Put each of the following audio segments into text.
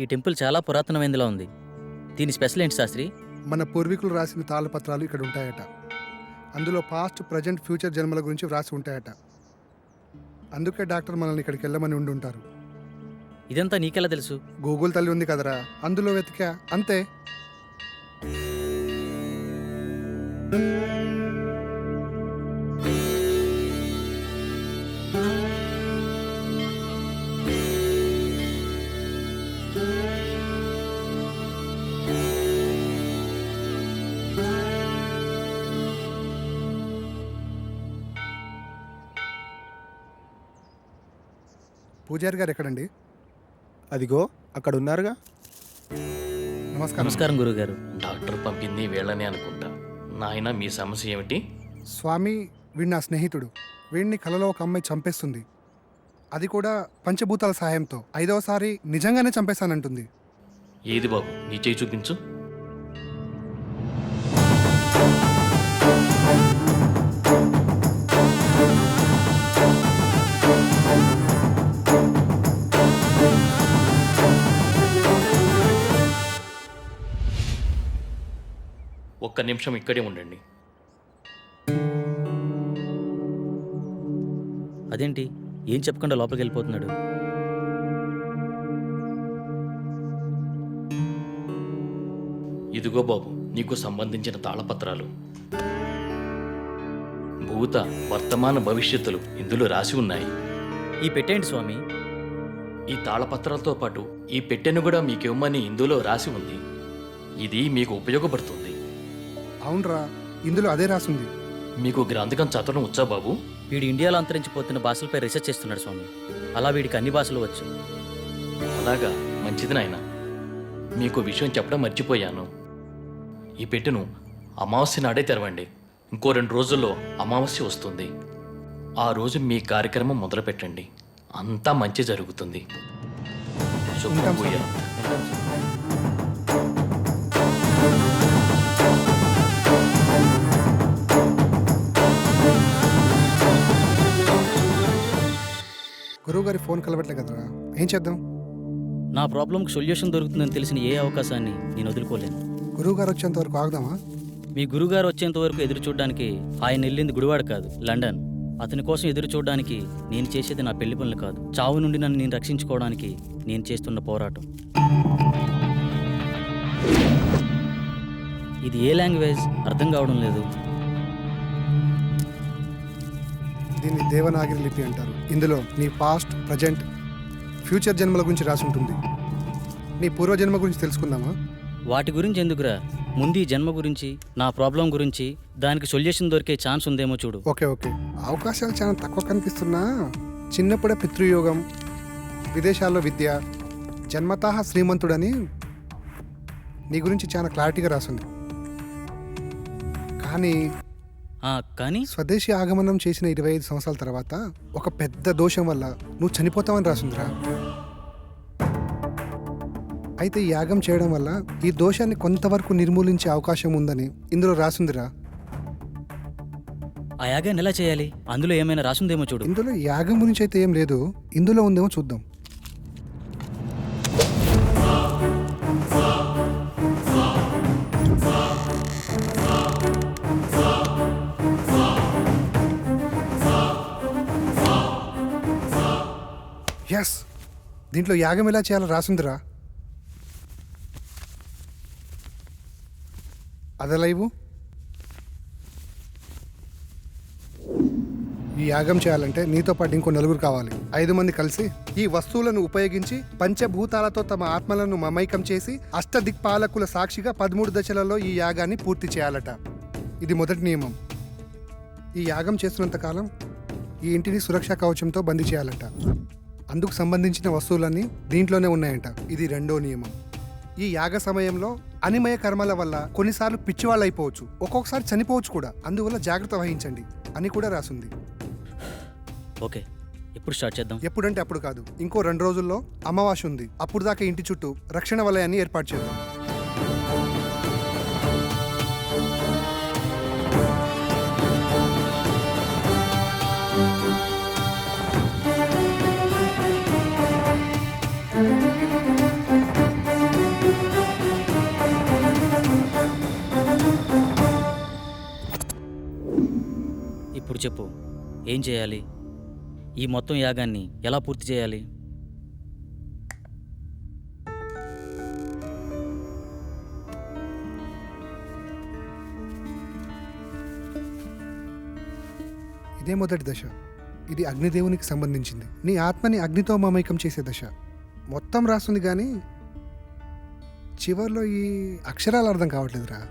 ఈ టెంపుల్ చాలా పురాతనమైనదిలా ఉంది. దీని స్పెషల్ ఏంటి శాస్త్రి? మన పూర్వీకులు రాసిన తాళపత్రాలు ఇక్కడ ఉంటాయట. అందులో పాస్ట్, ప్రజెంట్, ఫ్యూచర్ జన్మల గురించి వ్రాసి ఉంటాయట. అందుకే డాక్టర్ మనల్ని ఇక్కడికి వెళ్ళమని ఉండుంటారు. ఇదంతా నీకెలా తెలుసు? గూగుల్ తల్లి ఉంది కదరా, అందులో వెతికా అంతే. పూజారి గారు ఎక్కడండి? అదిగో అక్కడ ఉన్నారుగా. నమస్కారం. నమస్కారం గురుగారు. డాక్టర్ పంపింది వీళ్ళని అనుకుంటా. నాయన మీ సమస్య ఏమిటి? స్వామి, వీడు నా స్నేహితుడు. వీడిని కలలో ఒక అమ్మాయి చంపేస్తుంది. అది కూడా పంచభూతాల సహాయంతో. 5వసారి నిజంగానే చంపేశానంటుంది. ఏది బాబు, నీ చేయి చూపించు. ఒక్క నిమిషం ఇక్కడే ఉండండి. అదేంటి ఏం చెప్పకుండా లోపలికి వెళ్ళిపోతున్నాడు? ఇదిగో బాబు, నీకు సంబంధించిన తాళపత్రాలు. భూత, వర్తమాన, భవిష్యత్తులు ఇందులో రాసి ఉన్నాయి. ఈ పెట్టేంటి స్వామి? ఈ తాళపత్రాలతో పాటు ఈ పెట్టెను కూడా మీకివ్వమని ఇందులో రాసి ఉంది. ఇది మీకు ఉపయోగపడుతుంది. అవునరా, ఇందులో అదే రాసుంది. మీకు గ్రంథకం చదవడం వచ్చా బాబు? వీడు ఇండియాలో అంతరించిపోతున్న భాషలపై రీసెర్చ్ చేస్తున్నాడు స్వామి. అలా వీడికి అన్ని భాషలు వచ్చు. అలాగా, మంచిది నాయన. మీకు విషయం చెప్పడం మర్చిపోయాను. ఈ పెట్టెను అమావాస్య నాడే తెరవండి. ఇంకో 2 రోజుల్లో అమావాస్య వస్తుంది. ఆ రోజు మీ కార్యక్రమం మొదలు పెట్టండి. అంతా మంచి జరుగుతుంది. ఉంటాం శుభం. గురువుగారి ఫోన్ కలవట్లే కదరా, ఏం చేద్దాం? నా ప్రాబ్లంకి సొల్యూషన్ దొరుకుతుందని తెలిసిన ఏ అవకాశాన్ని నేను వదులుకోలేను. గురువుగారు వచ్చేంత వరకు ఆగుదామా? మీ గురుగారు వచ్చేంత వరకు ఎదురు చూడడానికి ఆయన వెళ్ళింది గుడివాడ కాదు, లండన్. అతని కోసం ఎదురు చూడడానికి నేను చేసేది నా పెళ్లి పనులు కాదు, చావు నుండి నన్ను నేను రక్షించుకోవడానికి నేను చేస్తున్న పోరాటం. ఇది ఏ లాంగ్వేజ్ అర్థం కావడం లేదు. దీన్ని దేవనాగిరి లిపి అంటారు. ఇందులో నీ పాస్ట్, ప్రజెంట్, ఫ్యూచర్ జన్మల గురించి రాసి ఉంటుంది. నీ పూర్వజన్మ గురించి తెలుసుకుందామా? వాటి గురించి ఎందుకురా, ముందు ఈ జన్మ గురించి, నా ప్రాబ్లం గురించి, దానికి సొల్యూషన్ దొరికే ఛాన్స్ ఉందేమో చూడు. ఓకే ఓకే, అవకాశాలు చాలా తక్కువ కనిపిస్తున్నా చిన్నప్పుడే పితృయోగం, విదేశాల్లో విద్య, జన్మతః శ్రీమంతుడని నీ గురించి చాలా క్లారిటీగా రాసింది. కానీ స్వదేశీ ఆగమనం చేసిన 25 సంవత్సరాల తర్వాత ఒక పెద్ద దోషం వల్ల నువ్వు చనిపోతావని రాసిందిరా. అయితే ఈ యాగం చేయడం వల్ల ఈ దోషాన్ని కొంతవరకు నిర్మూలించే అవకాశం ఉందని ఇందులో రాసిందిరా. ఆ యాగాన్ని ఎలా చేయాలి? అందులో ఏమైనా రాసుందేమో చూడు. ఇందులో యాగం గురించి అయితే ఏం లేదు, ఇందులో ఉందేమో చూద్దాం. ఎస్, దీంట్లో యాగం ఎలా చేయాలో రాసుందిరా. అదెలా ఇవ్వు. ఈ యాగం చేయాలంటే నీతో పాటు ఇంకో 4 కావాలి. 5 మంది కలిసి ఈ వస్తువులను ఉపయోగించి పంచభూతాలతో తమ ఆత్మలను మమైకం చేసి అష్టదిక్పాలకుల సాక్షిగా 13 దశలలో ఈ యాగాన్ని పూర్తి చేయాలట. ఇది మొదటి నియమం. ఈ యాగం చేస్తున్నంత కాలం ఈ ఇంటిని సురక్షా కవచంతో బందీ చేయాలట. అందుకు సంబంధించిన వస్తువులన్నీ దీంట్లోనే ఉన్నాయంట. ఇది 2వ నియమం. ఈ యాగ సమయంలో అనిమయ కర్మల వల్ల కొన్నిసార్లు పిచ్చివాళ్ళు అయిపోవచ్చు, ఒక్కొక్కసారి చనిపోవచ్చు కూడా. అందువల్ల జాగ్రత్త వహించండి అని కూడా రాసుంది. ఓకే, ఎప్పుడు స్టార్ట్ చేద్దాం? ఎప్పుడంటే అప్పుడు కాదు, ఇంకో 2 రోజుల్లో అమావాస్య ఉంది. అప్పుడు దాకా ఇంటి చుట్టూ రక్షణ వలయాన్ని ఏర్పాటు చేద్దాం. ఇప్పుడు చెప్పు, ఏం చేయాలి? ఈ మొత్తం యాగాన్ని ఎలా పూర్తి చేయాలి? ఇదే మొదటి దశ. ఇది అగ్నిదేవునికి సంబంధించింది. నీ ఆత్మని అగ్నితో మమైకం చేసే దశ. మొత్తం రాస్తుంది కానీ చివర్లో ఈ అక్షరాలు అర్థం కావట్లేదురా.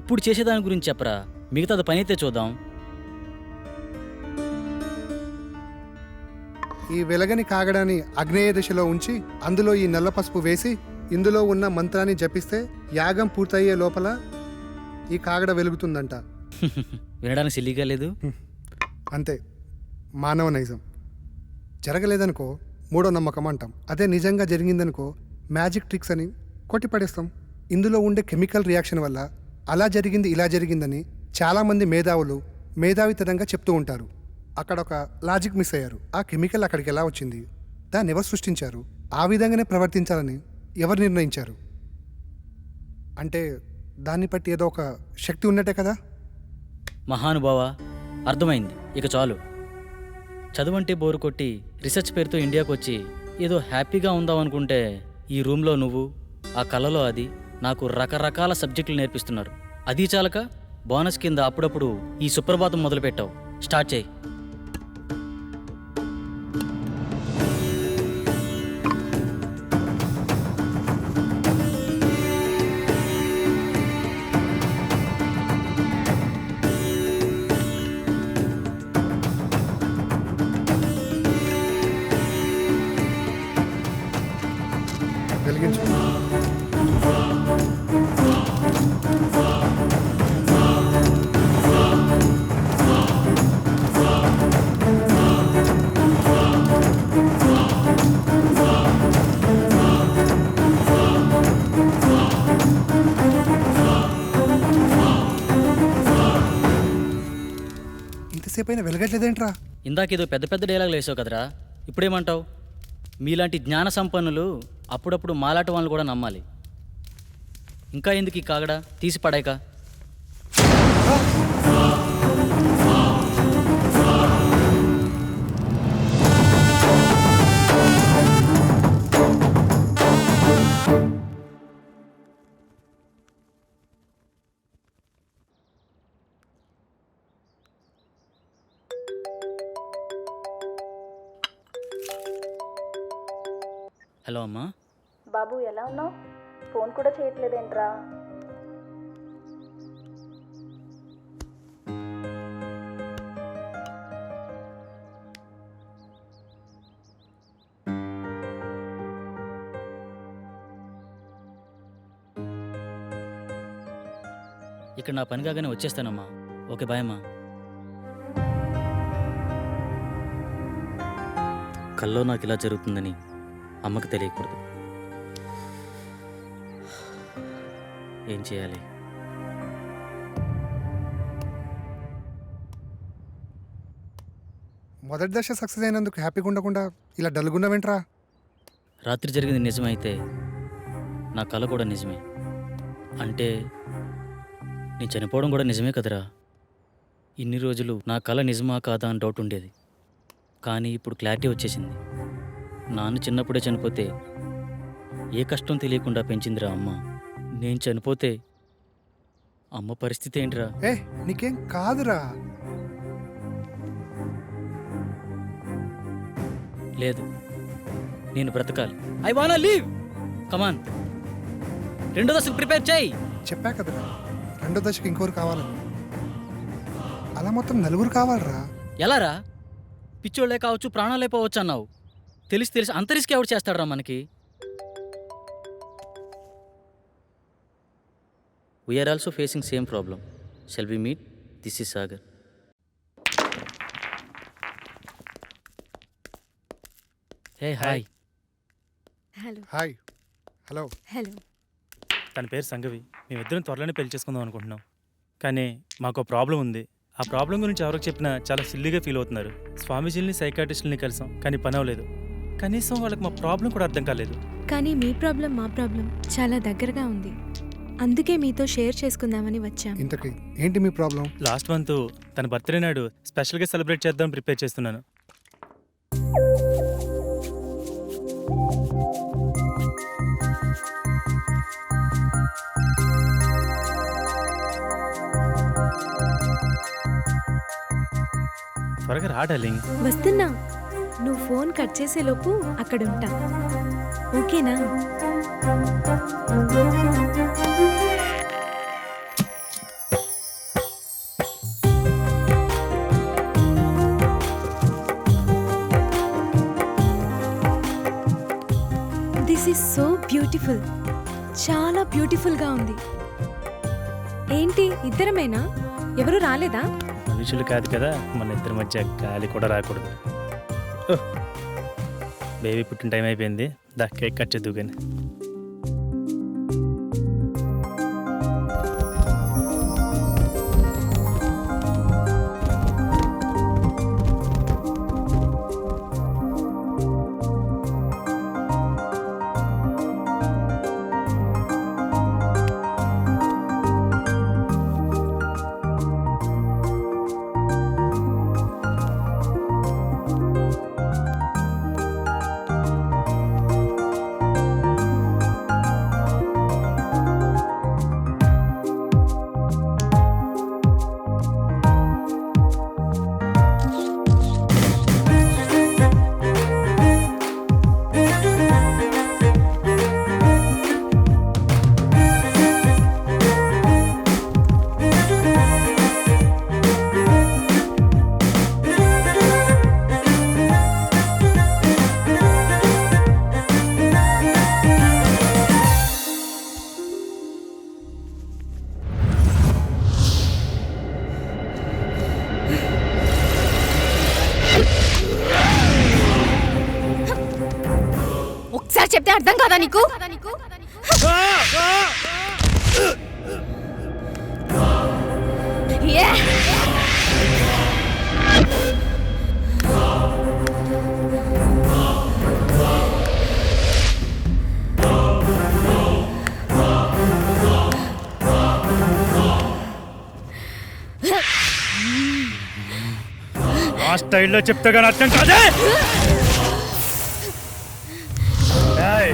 ఇప్పుడు చేసేదాని గురించి చెప్పరా, మిగతాది పని అయితే చూద్దాం. ఈ వెలగని కాగడాన్ని అగ్నేయ దశలో ఉంచి అందులో ఈ నల్ల పసుపు వేసి ఇందులో ఉన్న మంత్రాన్ని జపిస్తే యాగం పూర్తయ్యే లోపల ఈ కాగడ వెలుగుతుందంట. వినడానికి సిల్లీగా లేదు. అంతే, మానవ నైజం. జరగలేదనుకో మూడో నమ్మకం అంటాం. అదే నిజంగా జరిగిందనుకో మ్యాజిక్ ట్రిక్స్ అని కొట్టిపడేస్తాం. ఇందులో ఉండే కెమికల్ రియాక్షన్ వల్ల అలా జరిగింది ఇలా జరిగిందని చాలామంది మేధావులు మేధావితనంగా చెప్తూ ఉంటారు. అక్కడ ఒక లాజిక్ మిస్ అయ్యారు. ఆ కెమికల్ అక్కడికి ఎలా వచ్చింది, దాన్ని ఎవరు సృష్టించారు, ఆ విధంగానే ప్రవర్తించాలని ఎవరు నిర్ణయించారు? అంటే దాన్ని బట్టి ఏదో ఒక శక్తి ఉన్నట్టే కదా. మహానుభావ, అర్థమైంది. ఇక చాలు. చదువంటే బోరు కొట్టి రీసెర్చ్ పేరుతో ఇండియాకు వచ్చి ఏదో హ్యాపీగా ఉందామనుకుంటే ఈ రూమ్లో నువ్వు, ఆ కళలో అది నాకు రకరకాల సబ్జెక్టులు నేర్పిస్తున్నారు. అది చాలక బోనస్ కింద అప్పుడప్పుడు ఈ సుప్రభాతం మొదలుపెట్టావు. స్టార్ట్ చేయి. వెలిగించు. ఇంతసేపు అయినా వెలగట్లేదేంట్రా? ఇందాకేదో పెద్ద పెద్ద డైలాగులు వేసావు కదరా, ఇప్పుడేమంటావు? మీలాంటి జ్ఞాన సంపన్నులు అప్పుడప్పుడు మాలాట వాళ్ళని కూడా నమ్మాలి. ఇంకా ఎందుకు ఈ కాగడా, తీసి పడాక. హలో అమ్మా. బాబు ఎలా ఉన్నావు? ఫోన్ కూడా చేయట్లేదేంట్రా? ఇక్కడ నా పని కాగానే వచ్చేస్తానమ్మా. ఓకే, బాయ్ అమ్మా. కల్లో నాకు ఇలా జరుగుతుందని అమ్మకి తెలియకూడదు. ఏం చేయాలి? మొదటి దశ సక్సెస్ అయినందుకు హ్యాపీగా ఉండకుండా ఇలా డల్గున్నావేంట్రా? రాత్రి జరిగింది నిజమైతే నా కల కూడా నిజమే. అంటే నేను చనిపోవడం కూడా నిజమే కదరా. ఇన్ని రోజులు నా కల నిజమా కాదా అని డౌట్ ఉండేది. కానీ ఇప్పుడు క్లారిటీ వచ్చేసింది. నాన్న చిన్నప్పుడే చనిపోతే ఏ కష్టం తెలియకుండా పెంచిందిరా అమ్మ. నేను చనిపోతే అమ్మ పరిస్థితి ఏంటిరా? ఏ నీకేం కాదురా. లేదు, నేను బ్రతకాలి. ఐ వానా లీవ్. కమాన్, రెండో దశకు ప్రిపేర్ చేయి. చెప్పా కదరా, రెండో దశకి ఇంకోరు కావాలని. అలా మొత్తం నలుగురు కావాలరా. ఎలారా? పిచ్చోళ్లే కావచ్చు, ప్రాణాలే పోవచ్చు అన్నావు. తెలిసి అంత రిస్క్ ఎవడు చేస్తాడరా మనకి? We are also facing same problem. Shall we meet? This is Sagar. Hey hi. Hello. Hi. Hello. Hello. తన పేరు సంగవి. మేమిద్దరం త్వరలోనే పెళ్లి చేసుకుందాం అనుకుంటున్నాం. కానీ మాకు ప్రాబ్లం ఉంది. ఆ ప్రాబ్లం గురించి ఎవరికి చెప్పినా చాలా సిల్లీగా ఫీల్ అవుతున్నారు. స్వామీజీని సైకాట్రిస్టుల్ని కలిసాం, కానీ పని అవ్వలేదు. కనీసం వాళ్ళకి మా ప్రాబ్లం కూడా అర్థం కాలేదు. కానీ మీ ప్రాబ్లం మా ప్రాబ్లం చాలా దగ్గరగా ఉంది. అందుకే మీతో షేర్ చేసుకుందామని వచ్చాం. ఇంతకీ ఏంటి మీ ప్రాబ్లం? లాస్ట్ మంత్ తన బర్త్డే నాడు స్పెషల్గా సెలబ్రేట్ చేద్దాం ప్రిపేర్ చేస్తున్నాను. త్వరగా రా డార్లింగ్. వస్తున్నా. నువ్వు ఫోన్ కట్ చేసేలోపు అక్కడ ఉంటా. ఓకేనా? This is so beautiful. చాలా బ్యూటిఫుల్గా ఉంది. ఏంటి ఇద్దరమేనా? ఎవరు రాలేదా? మనుషులు కాదు కదా, మన ఇద్దరి మధ్య గాలి కూడా రాకూడదు. బేబీ పుట్టిన టైం అయిపోయింది. దా కేక్ కట్ చేద్దు కానీ. ఒకసారి చెప్తే అర్థం కాదా నీకు? ఏ! ఆ స్టైల్లో చెప్తే కానీ అర్థం కాదే. ఏయ్!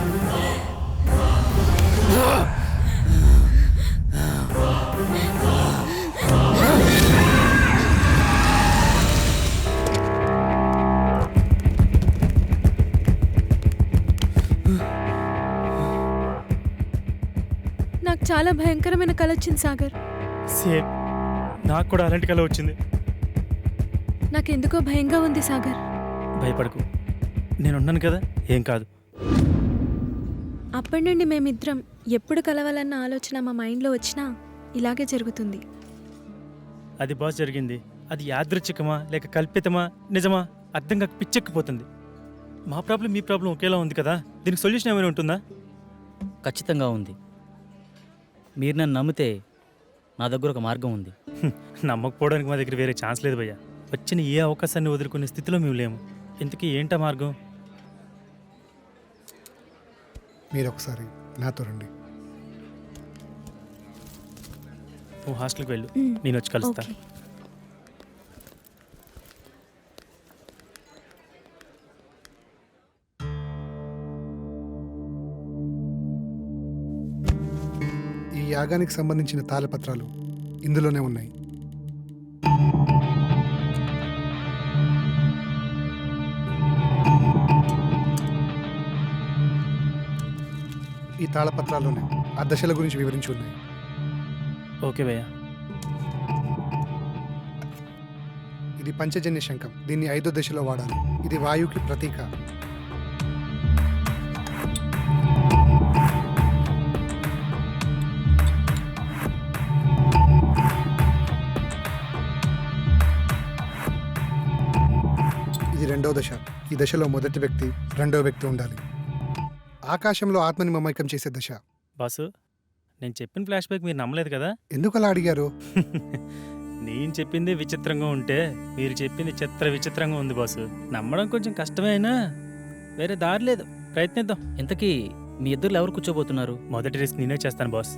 నాకు చాలా భయంకరమైన కల వచ్చింది సాగర్. సేమ్ నాకు కూడా అలాంటి కల వచ్చింది. నాకెందుకో భయంగా ఉంది సాగర్. భయపడకు, నేనున్నాను కదా, ఏం కాదు. అప్పటి నుండి మేమిద్దరం ఎప్పుడు కలవాలన్న ఆలోచన మా మైండ్లో వచ్చినా ఇలాగే జరుగుతుంది. అది బాస్ జరిగింది. అది యాదృచ్ఛికమా లేక కల్పితమా నిజమా అర్థం కాక పిచ్చెక్కిపోతుంది. మా ప్రాబ్లం మీ ప్రాబ్లం ఒకేలా ఉంది కదా, దీనికి సొల్యూషన్ ఏమైనా ఉంటుందా? ఖచ్చితంగా ఉంది. మీరు నన్ను నమ్మితే నా దగ్గర ఒక మార్గం ఉంది. నమ్మకపోవడానికి మా దగ్గర వేరే ఛాన్స్ లేదు భయ్యా. వచ్చిన ఏ అవకాశాన్ని వదులుకునే స్థితిలో మేము లేము. ఇంతకీ ఏంటా మార్గం? మీరు ఒకసారి నాతో రండి. నువ్వు హాస్టల్కి వెళ్ళు, మ్. నేను వచ్చి కలుస్తా. ఓకే. ఈ యాగానికి సంబంధించిన తాళపత్రాలు ఇందులోనే ఉన్నాయి. ఈ తాళపత్రాల్లోనే ఆ దశల గురించి వివరించి ఉన్నాయి. ఓకే భయ్యా. ఇది పంచజన్య శంఖం. దీన్ని 5వ దశలో వాడాలి. ఇది వాయువుకి ప్రతీక. ఇది 2వ దశ. ఈ దశలో మొదటి వ్యక్తి, 2వ వ్యక్తి ఉండాలి. ఆకాశంలో ఆత్మని మమైకం చేసే దశ. బాసు, నేను చెప్పిన ఫ్లాష్ బ్యాక్ మీరు నమ్మలేదు కదా? ఎందుకు అలా అడిగారు? నేను చెప్పింది విచిత్రంగా ఉంటే మీరు చెప్పింది చిత్ర విచిత్రంగా ఉంది బాసు. నమ్మడం కొంచెం కష్టమే అయినా వేరే దారి లేదు, ప్రయత్నిద్దాం. ఇంతకీ మీ ఇద్దరు ఎవరు కూర్చోబోతున్నారు? మొదటి రిస్క్ నేనే చేస్తాను బాస్.